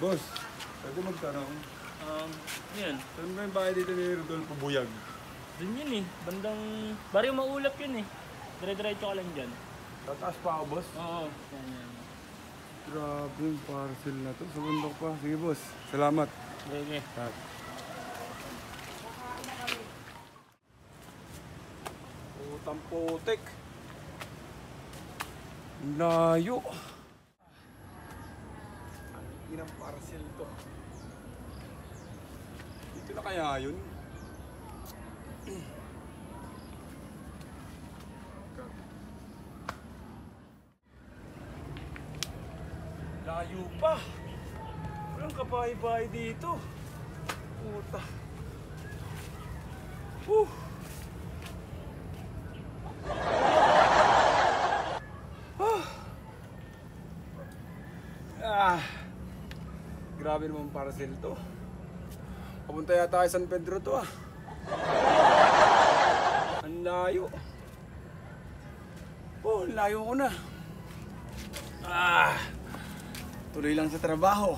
Boss, pwede magtanong. Yan. Saan ba yung bahay dito ni Rodolfo Buyag? Dun yun eh. Bandang... Baryo Maulap yun eh. Dire-diretso ka lang dyan. Tataas pa ako, boss? Oo. Yan. Grabe yung parcel na to. Sa bundok pa. Sige, boss. Salamat. Okay. Putang putik. Layo. Inang parcel to. Dito na kaya yun? Layo pa. Walang kabahay-bahay dito. Puta. Grabe naman parcel to. Papunta yata kay San Pedro to ah. Ang layo. Oh, layo ko na. Tuloy lang sa trabaho.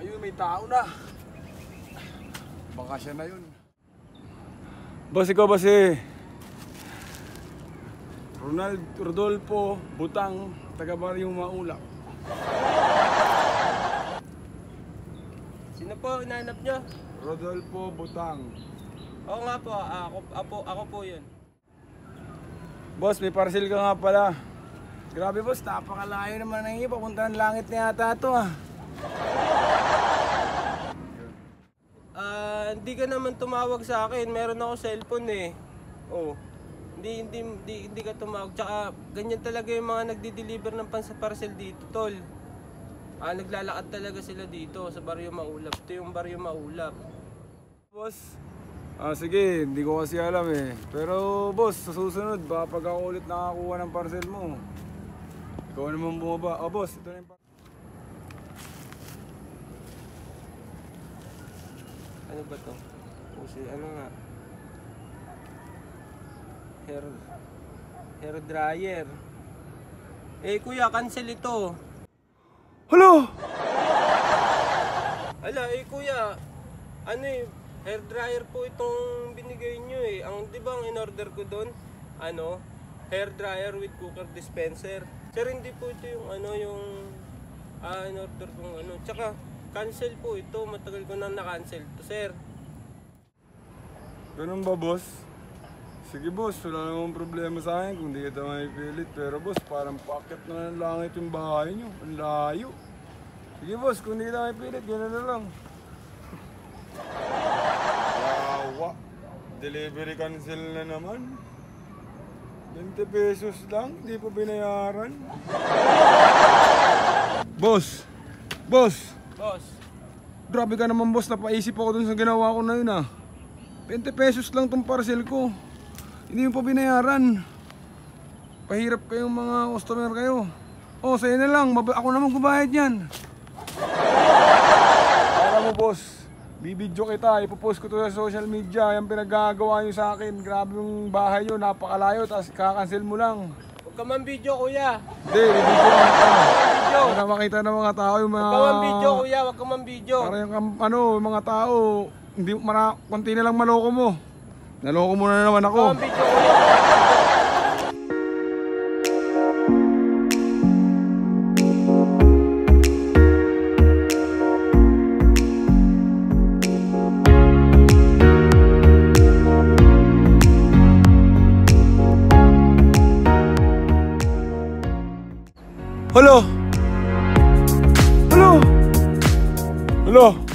Ayun, may tao na. Baka siya na yun. Boss, ikaw ba si Rodolfo Butang, taga Baryo Maulap? Sino po inaanap nyo? Rodolfo Butang. Oo nga po, ako po yun. Boss, may parcel ka nga pala. Grabe boss, napakalayo naman ng iyo. Papunta ng langit na yata ito ah. Hindi ka naman tumawag sa akin. Meron ako cellphone eh. Oh. Hindi ka tumawag. Tsaka ganyan talaga yung mga nagdi-deliver ng parcel dito, tol. Naglalakad talaga sila dito sa Baryo Maulap. Ito yung Baryo Maulap. Boss, sige, hindi ko kasi alam eh. Pero boss, sa susunod, baka pag ako ulit nakakuha ng parcel mo, ikaw naman bumaba. Oh boss, ito na yung parcel. Ano ba to? Ano nga? Hair dryer. Kuya, cancel ito. Hello! Ala, kuya. Ano hair dryer po itong binigay nyo eh. Di ba ang in-order ko doon? Hair dryer with cooker dispenser. Sir, hindi po ito yung in-order kong Tsaka, cancel po ito. Matagal ko nang na-cancel to, sir. Ganun ba boss? Sige boss, wala namang problema sa akin kung di kita maipilit. Pero boss, parang packet na ng langit yung bahay nyo. Ang layo. Sige boss, kung di kita maipilit, gano'n na lang. Yawa. Delivery cancel na naman. 20 pesos lang, di pa binayaran. Boss! Boss! Boss. Grabe ka naman boss, napaisip ako dun sa ginawa ko na yun ah. 20 pesos lang tong parcel ko. Hindi mo pa binayaran. Pahirap kayong mga customer kayo. Sa'yo na lang, ako naman kubayad yan. Alam mo boss, bibidyo kita, ipopost ko to sa social media. Yung pinagagawa nyo sa akin, grabe yung bahay nyo, napakalayo, tapos kakancel mo lang. Huwag ka man video, kuya. Hindi, bibidyo lang kita. Para makita ng mga tao yung mga... Huwag ka man video, kuya. Huwag ka man video. Para yung mga tao, hindi, konti na lang maloko mo. Naloko mo na naman ako. Huwag ka man video, kuya. Hello? Hello? Hello?